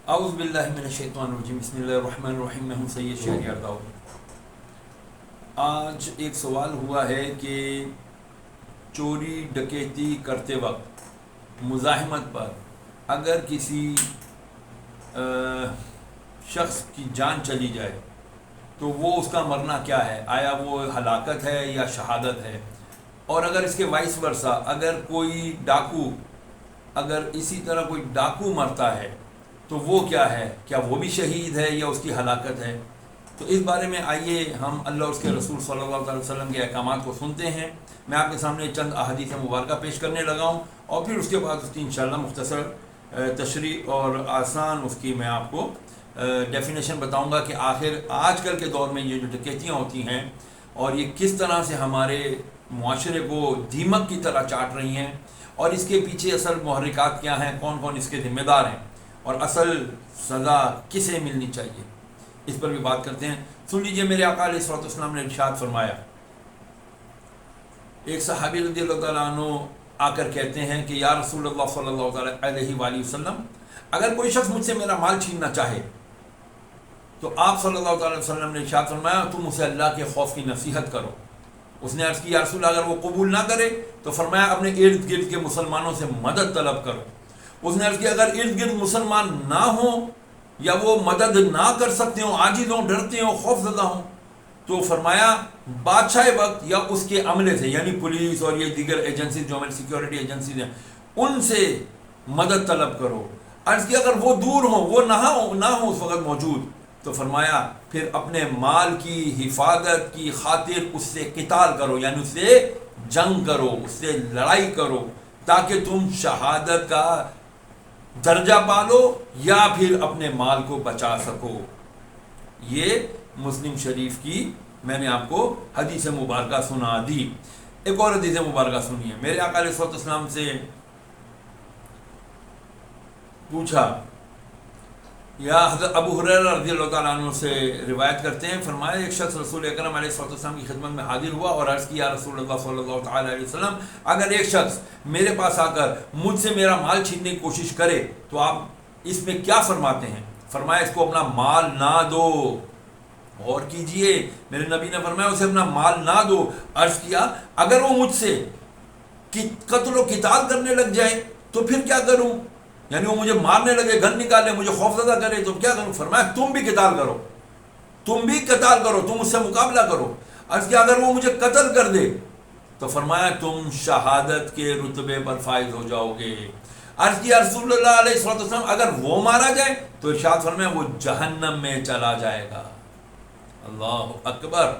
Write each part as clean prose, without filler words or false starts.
اعوذ باللہ من الشیطان الرجیم، بسم اللہ الرحمن الرحیم۔ میں ہوں سید شہریار داؤد۔ آج ایک سوال ہوا ہے کہ چوری ڈکیتی کرتے وقت مزاحمت پر اگر کسی شخص کی جان چلی جائے تو وہ اس کا مرنا کیا ہے؟ آیا وہ ہلاکت ہے یا شہادت ہے؟ اور اگر اس کے وائس ورثہ اگر کوئی ڈاکو اگر اسی طرح کوئی ڈاکو مرتا ہے تو وہ کیا ہے؟ کیا وہ بھی شہید ہے یا اس کی ہلاکت ہے؟ تو اس بارے میں آئیے ہم اللہ اور اس کے رسول صلی اللہ علیہ وسلم کے احکامات کو سنتے ہیں۔ میں آپ کے سامنے چند احادیث مبارکہ پیش کرنے لگا ہوں اور پھر اس کے بعد اس کی انشاءاللہ مختصر تشریح اور آسان اس کی میں آپ کو ڈیفینیشن بتاؤں گا کہ آخر آج کل کے دور میں یہ جو ڈکیتیاں ہوتی ہیں اور یہ کس طرح سے ہمارے معاشرے کو دیمک کی طرح چاٹ رہی ہیں اور اس کے پیچھے اصل محرکات کیا ہیں، کون کون اس کے ذمہ دار ہیں اور اصل سزا کسے ملنی چاہیے، اس پر بھی بات کرتے ہیں۔ سن لیجئے، میرے آقا علیہ الصلوۃ والسلام نے ارشاد فرمایا، ایک صحابی رضی اللہ تعالیٰ عنہ آ کر کہتے ہیں کہ یا رسول اللہ صلی اللہ علیہ وآلہ وسلم، اگر کوئی شخص مجھ سے میرا مال چھیننا چاہے تو آپ صلی اللہ علیہ وسلم نے ارشاد فرمایا تم اسے اللہ کے خوف کی نصیحت کرو۔ اس نے عرض کی یا رسول اللہ، اگر وہ قبول نہ کرے تو فرمایا اپنے ارد گرد کے مسلمانوں سے مدد طلب کرو۔ اس نے عرض کیا اگر ارد گرد مسلمان نہ ہوں یا وہ مدد نہ کر سکتے ہوں، عاجز ہوں، ڈرتے ہوں، خوف زدہ ہوں، تو فرمایا بادشاہ وقت یا اس کے عملے سے، یعنی پولیس اور یہ دیگر ایجنسیز جو ہماری سیکیورٹی ایجنسیز ہیں، ان سے مدد طلب کرو۔ عرض کیا اگر وہ دور ہوں، وہ نہ ہوں اس وقت موجود، تو فرمایا پھر اپنے مال کی حفاظت کی خاطر اس سے قتال کرو، یعنی اس سے جنگ کرو، اس سے لڑائی کرو، تاکہ تم شہادت کا درجہ پالو یا پھر اپنے مال کو بچا سکو۔ یہ مسلم شریف کی میں نے آپ کو حدیث مبارکہ سنا دی۔ ایک اور حدیث مبارکہ سنیے۔ میرے آقا علیہ الصلوۃ والسلام سے پوچھا، یا حضرت ابو ہریرہ رضی اللہ تعالیٰ عنہ سے روایت کرتے ہیں، فرمایا ایک شخص رسول اکرم علیہ الصلوۃ والسلام کی خدمت میں حاضر ہوا اور عرض کیا رسول اللہ صلی اللہ تعالیٰ علیہ وسلم، اگر ایک شخص میرے پاس آ کر مجھ سے میرا مال چھیننے کی کوشش کرے تو آپ اس میں کیا فرماتے ہیں؟ فرمایا اس کو اپنا مال نہ دو۔ اور کیجئے، میرے نبی نے فرمایا اسے اپنا مال نہ دو۔ عرض کیا اگر وہ مجھ سے قتل و قتال کرنے لگ جائے تو پھر کیا کروں؟ یعنی وہ مجھے مارنے لگے، گن نکالے، مجھے خوف زدہ کرے تو کیا کروں؟ فرمایا تم بھی قتال کرو، تم اس سے مقابلہ کرو۔ عرض کیا اگر وہ مجھے قتل کر دے تو فرمایا تم شہادت کے رتبے پر فائز ہو جاؤ گے۔ عرض کیا رسول اللہ علیہ الصلوۃ والسلام اگر وہ مارا جائے تو ارشاد فرمایا وہ جہنم میں چلا جائے گا۔ اللہ اکبر!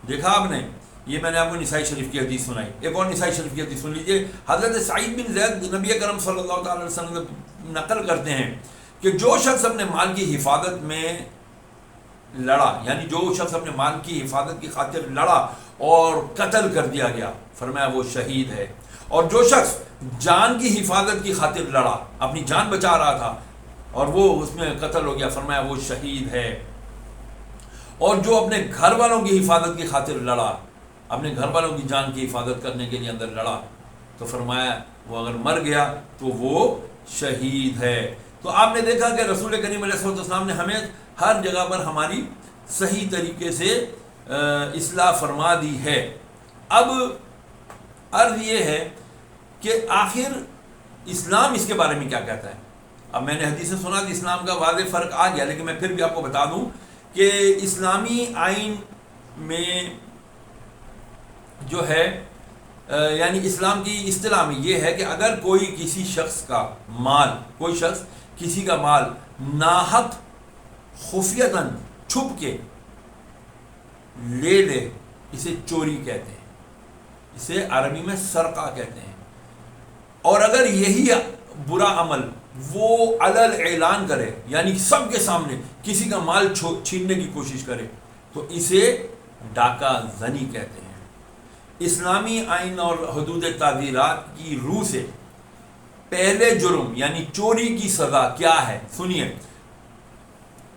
دیکھا آپ نے، یہ میں نے آپ کو نسائی شریف کی حدیث سنائی۔ ایک اور نسائی شریف کی حدیث سن لیجئے۔ حضرت سعید بن زید نبی کرم صلی اللہ تعالی علیہ وسلم نقل کرتے ہیں کہ جو شخص اپنے مال کی حفاظت میں لڑا، یعنی جو شخص اپنے مال کی حفاظت کی خاطر لڑا اور قتل کر دیا گیا، فرمایا وہ شہید ہے۔ اور جو شخص جان کی حفاظت کی خاطر لڑا، اپنی جان بچا رہا تھا اور وہ اس میں قتل ہو گیا، فرمایا وہ شہید ہے۔ اور جو اپنے گھر والوں کی حفاظت کی خاطر لڑا، اپنے گھر والوں کی جان کی حفاظت کرنے کے لیے اندر لڑا، تو فرمایا وہ اگر مر گیا تو وہ شہید ہے۔ تو آپ نے دیکھا کہ رسول کریم علیہ الصلوۃ والسلام نے ہمیں ہر جگہ پر ہماری صحیح طریقے سے اصلاح فرما دی ہے۔ اب عرض یہ ہے کہ آخر اسلام اس کے بارے میں کیا کہتا ہے؟ اب میں نے حدیث سنا کہ اسلام کا واضح فرق آ گیا، لیکن میں پھر بھی آپ کو بتا دوں کہ اسلامی آئین میں جو ہے یعنی اسلام کی اصطلاح میں یہ ہے کہ اگر کوئی کسی شخص کا مال ناحق خفیتاً چھپ کے لے لے، اسے چوری کہتے ہیں، اسے عربی میں سرقہ کہتے ہیں۔ اور اگر یہی برا عمل وہ علل اعلان کرے، یعنی سب کے سامنے کسی کا مال چھیننے کی کوشش کرے، تو اسے ڈاکہ زنی کہتے ہیں۔ اسلامی آئین اور حدود تعزیرات کی روح سے پہلے جرم یعنی چوری کی سزا کیا ہے؟ سنیے،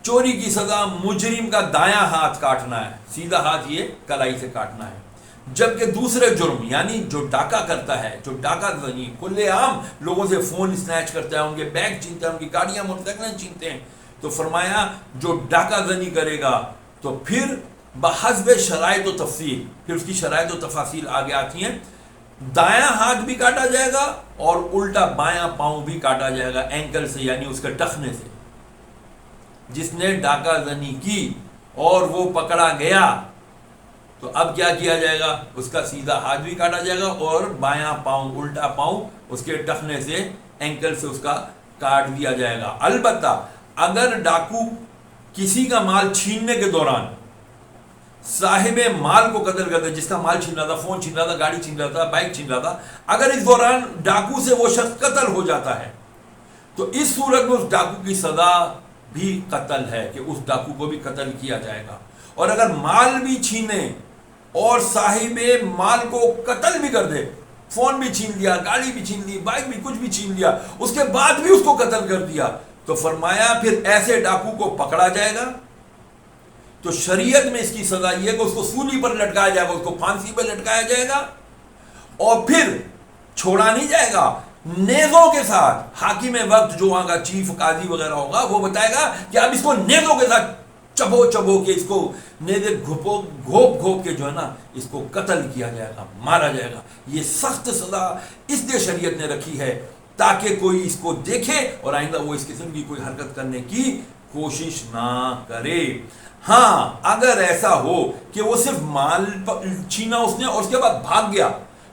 چوری کی سزا مجرم کا دایاں ہاتھ کاٹنا ہے، سیدھا ہاتھ یہ کلائی سے کاٹنا ہے۔ جبکہ دوسرے جرم یعنی جو ڈاکہ کرتا ہے، جو ڈاکہ زنی کھلے عام لوگوں سے فون اسنیچ کرتا ہے، ان کے بیگ چھینتا ہے، ان کی گاڑیاں موٹر سائیکلیں چھینتے ہیں، تو فرمایا جو ڈاکہ زنی کرے گا تو پھر بحسب شرائط و تفصیل، پھر اس کی شرائط و تفاصیل آگے آتی ہیں، دایاں ہاتھ بھی کاٹا جائے گا اور الٹا بایاں پاؤں بھی کاٹا جائے گا، اینکل سے یعنی اس کے ٹخنے سے۔ جس نے ڈاکہ زنی کی اور وہ پکڑا گیا تو اب کیا کیا جائے گا؟ اس کا سیدھا ہاتھ بھی کاٹا جائے گا اور بایاں پاؤں، الٹا پاؤں اس کے ٹخنے سے، اینکل سے اس کا کاٹ دیا جائے گا۔ البتہ اگر ڈاکو کسی کا مال چھیننے کے دوران صاحب مال کو قتل کرتا، جس کا مال چھین رہا تھا، فون چھین رہا تھا، گاڑی چھین رہا تھا، بائک چھین رہا تھا، اگر اس دوران ڈاکو سے وہ شخص قتل ہو جاتا ہے تو اس صورت میں اس ڈاکو کی سزا بھی قتل ہے، کہ اس ڈاکو کو بھی قتل کیا جائے گا۔ اور اگر مال بھی چھینے اور صاحب مال کو قتل بھی کر دے، فون بھی چھین لیا، گاڑی بھی چھین لی، بائک بھی، کچھ بھی چھین لیا، اس کے بعد بھی اس کو قتل کر دیا، تو فرمایا پھر ایسے ڈاکو کو پکڑا جائے گا۔ تو شریعت میں اس کی سزا یہ ہے کہ اس کو سولی پر لٹکایا جائے گا، اس کو پھانسی پر لٹکایا جائے گا، اور پھر چھوڑا نہیں جائے گا، نیزوں کے ساتھ۔ حاکم وقت جو وہاں کا چیف قاضی وغیرہ ہوگا وہ بتائے گا کہ اب اس کو نیزوں کے ساتھ چبو چبو کے، اس کو نیزے گھوپ گھوپ کے جو ہے نا اس کو قتل کیا جائے گا، مارا جائے گا۔ یہ سخت سزا اس لیے شریعت نے رکھی ہے تاکہ کوئی اس کو دیکھے اور آئندہ وہ اس قسم کی کوئی حرکت کرنے کی کوشش نہ کرے۔ ہاں اگر ایسا ہو کہ وہ صرف مال چھینا اس نے اور اس کے بعد بھاگ گیا،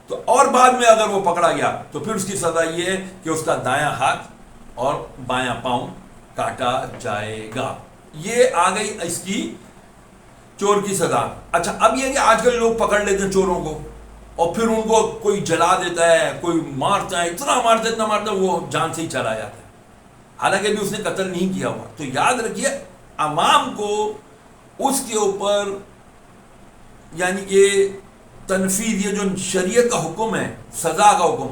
تو اور بعد میں اگر وہ پکڑا گیا تو پھر اس کی سزا یہ ہے کہ اس کا دایاں ہاتھ اور بایاں پاؤں کاٹا جائے گا۔ یہ آ گئی اس کی چور کی سزا۔ اچھا اب یہ کہ آج کل لوگ پکڑ لیتے ہیں چوروں کو اور پھر ان کو کوئی جلا دیتا ہے، کوئی مارتا ہے، اتنا مارتا ہے اتنا مارتا ہے وہ جان سے ہی چلا جاتا ہے، حالانکہ بھی اس نے قتل نہیں کیا ہوا۔ تو یاد رکھیے عوام کو اس کے اوپر یعنی کہ تنفیذ، یہ جو شریعت کا حکم ہے، سزا کا حکم،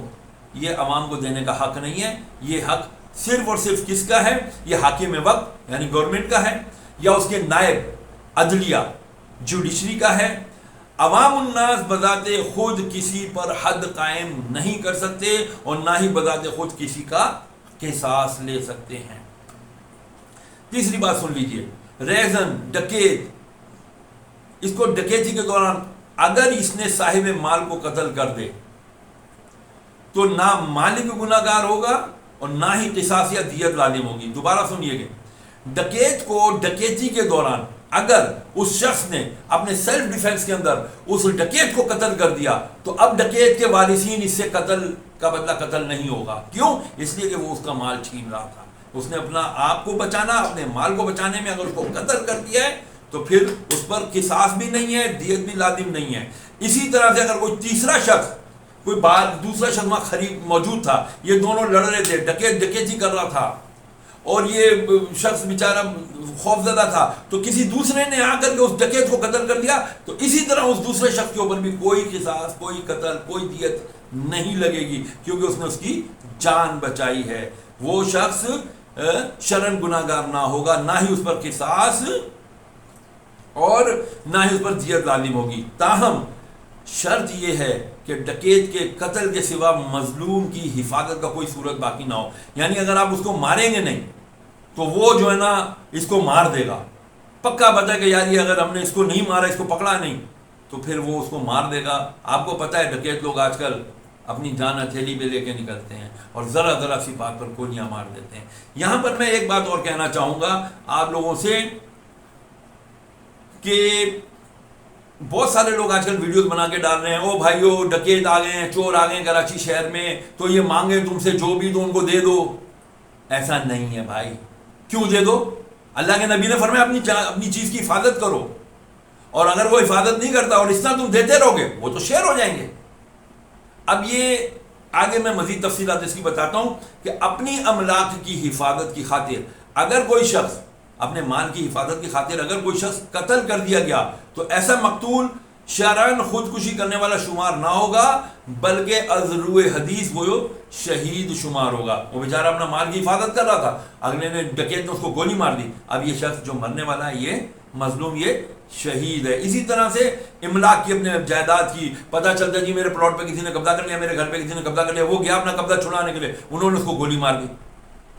یہ عوام کو دینے کا حق نہیں ہے۔ یہ حق صرف اور صرف کس کا ہے؟ یہ حاکم وقت یعنی گورنمنٹ کا ہے، یا اس کے نائب عدلیہ جوڈیشری کا ہے۔ عوام الناس بذات خود کسی پر حد قائم نہیں کر سکتے اور نہ ہی بذات خود کسی کا قصاص لے سکتے ہیں۔ تیسری بات سن لیجئے، ریزن ڈکیت، اس کو ڈکیتی کے دوران اگر اس نے صاحب مال کو قتل کر دے تو نہ مالک گناہ گار ہوگا اور نہ ہی قصاص یا دیت لازم ہوگی۔ دوبارہ سنیے گا، ڈکیت کو ڈکیتی کے دوران اگر اس شخص نے اپنے سیلف ڈیفنس کے اندر اس ڈکیت کو قتل کر دیا تو اب ڈکیت کے وارثین اس سے قتل کا بدلہ قتل نہیں ہوگا۔ کیوں؟ اس لیے کہ وہ اس کا مال چھین رہا تھا، اس نے اپنا آپ کو بچانا، اپنے مال کو بچانے میں اگر اس کو قتل کر دیا ہے تو پھر اس پر قصاص بھی نہیں ہے، دیت بھی لازم نہیں ہے۔ اسی طرح سے اگر کوئی تیسرا شخص، کوئی دوسرا شخص وہاں قریب موجود تھا، یہ دونوں لڑ رہے تھے، ڈکیتی کر رہا تھا اور یہ شخص بیچارہ خوف زدہ تھا، تو کسی دوسرے نے آ کر کے اس ڈکیت کو قتل کر دیا تو اسی طرح اس دوسرے شخص کے اوپر بھی کوئی قصاص، کوئی قتل، کوئی دیت نہیں لگے گی، کیونکہ اس نے اس کی جان بچائی ہے۔ وہ شخص شرعاً گناہ گار نہ ہوگا، نہ ہی اس پر قصاص اور نہ ہی اس پر دیت لازم ہوگی۔ تاہم شرط یہ ہے کہ ڈکیت کے قتل کے سوا مظلوم کی حفاظت کا کوئی صورت باقی نہ ہو، یعنی اگر آپ اس کو ماریں گے نہیں تو وہ جو ہے نا اس کو مار دے گا، پکا پتہ ہے کہ یار یہ اگر ہم نے اس کو نہیں مارا، اس کو پکڑا نہیں تو پھر وہ اس کو مار دے گا۔ آپ کو پتہ ہے ڈکیت لوگ آج کل اپنی جان ہتھیلی پہ لے کے نکلتے ہیں اور ذرا ذرا سی بات پر گولیاں مار دیتے ہیں۔ یہاں پر میں ایک بات اور کہنا چاہوں گا آپ لوگوں سے کہ بہت سارے لوگ آج کل ویڈیوز بنا کے ڈال رہے ہیں، او بھائیو ڈکیت آ گئے ہیں، چور آ گئے ہیں کراچی شہر میں، تو یہ مانگے تم سے جو بھی دو ان کو دے دو۔ ایسا نہیں ہے بھائی، کیوں دے دو؟ اللہ کے نبی نے فرمایا اپنی چیز کی حفاظت کرو، اور اگر وہ حفاظت نہیں کرتا اور اس طرح تم دیتے رہو گے وہ تو شیر ہو جائیں گے۔ اب یہ آگے میں مزید تفصیلات اس کی بتاتا ہوں کہ اپنی املاک کی حفاظت کی خاطر اگر کوئی شخص، اپنے مال کی حفاظت کی خاطر اگر کوئی شخص قتل کر دیا گیا تو ایسا مقتول شرعن خودکشی کرنے والا شمار نہ ہوگا بلکہ از روئے حدیث وہ شہید شمار ہوگا. وہ بیچارہ اپنا مال کی حفاظت کر رہا تھا, اگلے نے ڈکیت نے اس کو گولی مار دی, اب یہ شخص جو مرنے والا ہے یہ مظلوم, یہ شہید ہے. اسی طرح سے املاک کی, اپنے جائیداد کی, پتہ چلتا ہے جی میرے پلاٹ پہ کسی نے قبضہ کر لیا, میرے گھر پہ کسی نے قبضہ کر لیا, وہ گیا اپنا قبضہ چھڑانے کے لیے, انہوں نے اس کو گولی مار دی,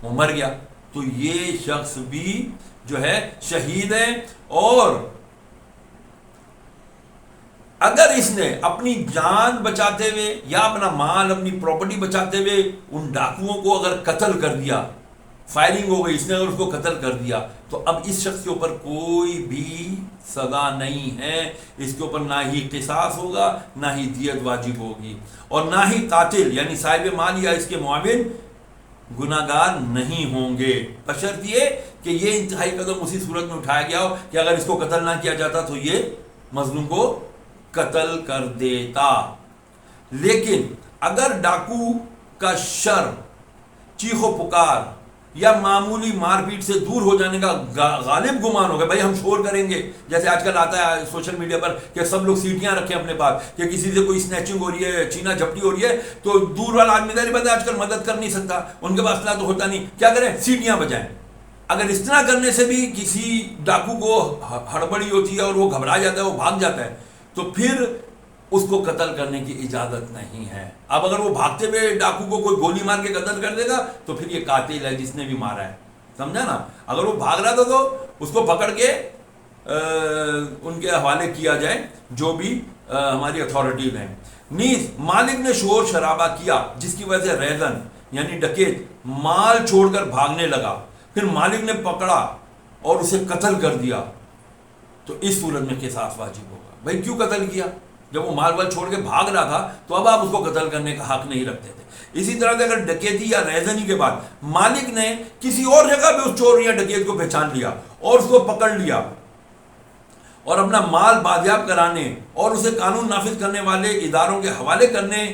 وہ مر گیا, تو یہ شخص بھی جو ہے شہید ہے. اور اگر اس نے اپنی جان بچاتے ہوئے یا اپنا مال, اپنی پراپرٹی بچاتے ہوئے ان ڈاکوؤں کو اگر قتل کر دیا, فائرنگ ہو گئی, اس نے اگر اس کو قتل کر دیا, تو اب اس شخص کے اوپر کوئی بھی سزا نہیں ہے. اس کے اوپر نہ ہی قصاص ہوگا, نہ ہی دیت واجب ہوگی, اور نہ ہی قاتل یعنی صاحب مال یا اس کے معاون گناہگار نہیں ہوں گے, بشرط یہ کہ یہ انتہائی قدم اسی صورت میں اٹھایا گیا ہو کہ اگر اس کو قتل نہ کیا جاتا تو یہ مظلوم کو قتل کر دیتا. لیکن اگر ڈاکو کا شر, چیخ و پکار یا معمولی مار پیٹ سے دور ہو جانے کا غالب گمان ہوگا, بھائی ہم شور کریں گے, جیسے آج کل آتا ہے سوشل میڈیا پر کہ سب لوگ سیٹیاں رکھیں اپنے پاس, کہ کسی سے کوئی سنیچنگ ہو رہی ہے, چینا جھپٹی ہو رہی ہے, تو دور والا آدمی ظاہر بات ہے آج کل مدد کر نہیں سکتا, ان کے پاس اسلحہ تو ہوتا نہیں, کیا کریں, سیٹیاں بجائیں. اگر اس طرح کرنے سے بھی کسی ڈاکو کو ہڑبڑی ہوتی ہے اور وہ گھبرا جاتا ہے, وہ بھاگ جاتا ہے, تو پھر اس کو قتل کرنے کی اجازت نہیں ہے. اب اگر وہ بھاگتے ہوئے ڈاکو کو کوئی گولی مار کے قتل کر دے گا تو پھر یہ قاتل ہے جس نے بھی مارا ہے, سمجھا نا. اگر وہ بھاگ رہا تھا تو اس کو پکڑ کے ان کے حوالے کیا جائے جو بھی ہماری اتھارٹیز ہیں. نیز مالک نے شور شرابہ کیا جس کی وجہ سے ریزن یعنی ڈکیت مال چھوڑ کر بھاگنے لگا, پھر مالک نے پکڑا اور اسے قتل کر دیا, تو اس صورت میں قصاص واجب ہوگا. بھائی کیوں قتل کیا؟ جب وہ مال چھوڑ کے بھاگ رہا تھا تو اب آپ اس کو قتل کرنے کا حق نہیں رکھتے تھے. اسی طرح سے اگر ڈکیتی یا ریزنی کے بعد مالک نے کسی اور جگہ پہ اس چور یا ڈکیت کو پہچان لیا اور اس کو پکڑ لیا اور اپنا مال بازیاب کرانے اور اسے قانون نافذ کرنے والے اداروں کے حوالے کرنے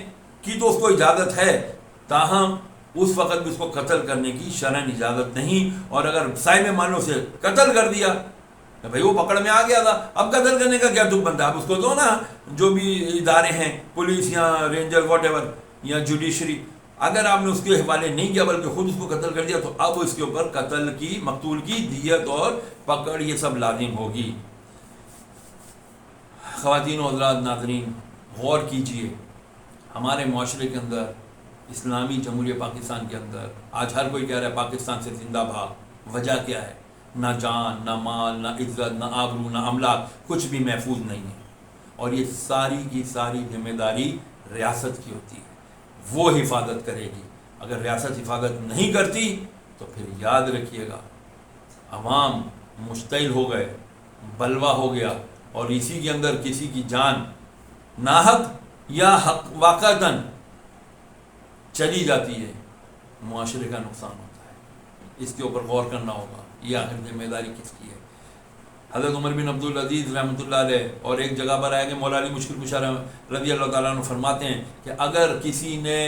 کی تو اس کو اجازت ہے, تاہم اس وقت بھی اس کو قتل کرنے کی شرعن اجازت نہیں. اور اگر صاحب مالوں سے قتل کر دیا, بھائی وہ پکڑ میں آ گیا تھا, اب قتل کرنے کا کیا دکھ بنتا ہے؟ اب اس کو دو نا, جو بھی ادارے ہیں, پولیس یا رینجر واٹ ایور یا جوڈیشری, اگر آپ نے اس کے حوالے نہیں کیا بلکہ خود اس کو قتل کر دیا تو اب اس کے اوپر قتل کی, مقتول کی دیت اور پکڑ یہ سب لازم ہوگی. خواتین و حضرات ناظرین, غور کیجئے, ہمارے معاشرے کے اندر, اسلامی جمہوریہ پاکستان کے اندر آج ہر کوئی کہہ رہا ہے پاکستان سے زندہ بھاگ. وجہ کیا ہے؟ نہ جان, نہ مال, نہ عزت, نہ آبرو, نہ املاک, کچھ بھی محفوظ نہیں ہے. اور یہ ساری کی ساری ذمہ داری ریاست کی ہوتی ہے, وہ حفاظت کرے گی. اگر ریاست حفاظت نہیں کرتی تو پھر یاد رکھیے گا عوام مشتعل ہو گئے, بلوا ہو گیا, اور اسی کے اندر کسی کی جان ناحق یا حق واقعتاً چلی جاتی ہے, معاشرے کا نقصان ہوتا ہے. اس کے اوپر غور کرنا ہوگا, یہ آخر ذمہ داری کس کی ہے. حضرت عمر بن عبدالعزیز رحمۃ اللہ علیہ اور ایک جگہ پر آئے کہ مولا علی مشکل کشا رضی اللہ تعالیٰ عنہ فرماتے ہیں کہ اگر کسی نے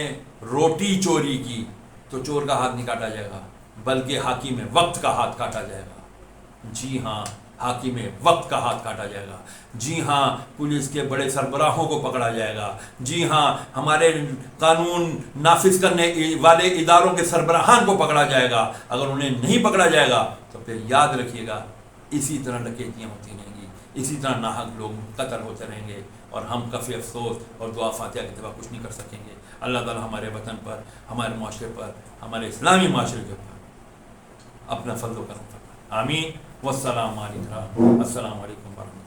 روٹی چوری کی تو چور کا ہاتھ نہیں کاٹا جائے گا بلکہ حاکم وقت کا ہاتھ کاٹا جائے گا. جی ہاں, حاکم وقت کا ہاتھ کاٹا جائے گا. جی ہاں, پولیس کے بڑے سربراہوں کو پکڑا جائے گا. جی ہاں, ہمارے قانون نافذ کرنے والے اداروں کے سربراہان کو پکڑا جائے گا. اگر انہیں نہیں پکڑا جائے گا تو پھر یاد رکھیے گا اسی طرح ڈکیتیاں ہوتی رہیں گی, اسی طرح ناحق لوگ قتل ہوتے رہیں گے, اور ہم کفِ افسوس اور دعا فاتحہ کے سوا کچھ نہیں کر سکیں گے. اللہ تعالیٰ ہمارے وطن پر, ہمارے معاشرے پر, ہمارے اسلامی معاشرے کے اوپر اپنا فضل و کرم فرمائے. آمین. والسلام علیکم. السلام علیکم ورحمۃ اللہ.